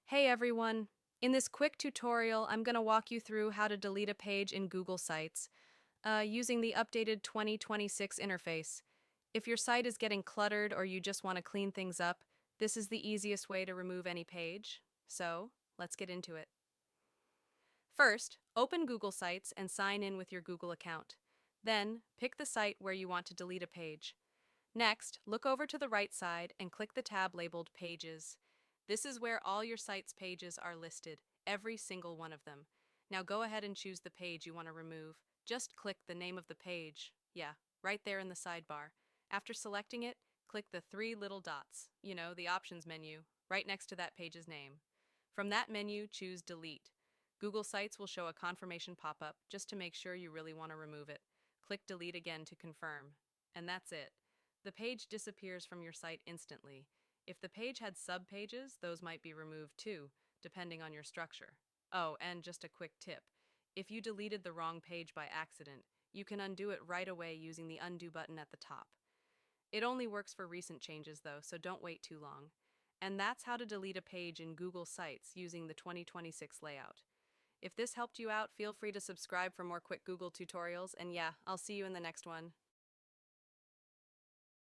Hey everyone! In this quick tutorial, I'm going to walk you through how to delete a page in Google Sites using the updated 2026 interface. If your site is getting cluttered or you just want to clean things up, this is the easiest way to remove any page. So, let's get into it. First, open Google Sites and sign in with your Google account. Then, pick the site where you want to delete a page. Next, look over to the right side and click the tab labeled Pages. This is where all your site's pages are listed, every single one of them. Now go ahead and choose the page you want to remove. Just click the name of the page. Yeah, right there in the sidebar. After selecting it, click the three little dots, the options menu, right next to that page's name. From that menu, choose Delete. Google Sites will show a confirmation pop-up just to make sure you really want to remove it. Click Delete again to confirm. And that's it. The page disappears from your site instantly. If the page had subpages, those might be removed too, depending on your structure. Oh, and just a quick tip. If you deleted the wrong page by accident, you can undo it right away using the undo button at the top. It only works for recent changes though, so don't wait too long. And that's how to delete a page in Google Sites using the 2026 layout. If this helped you out, feel free to subscribe for more quick Google tutorials, and yeah, I'll see you in the next one.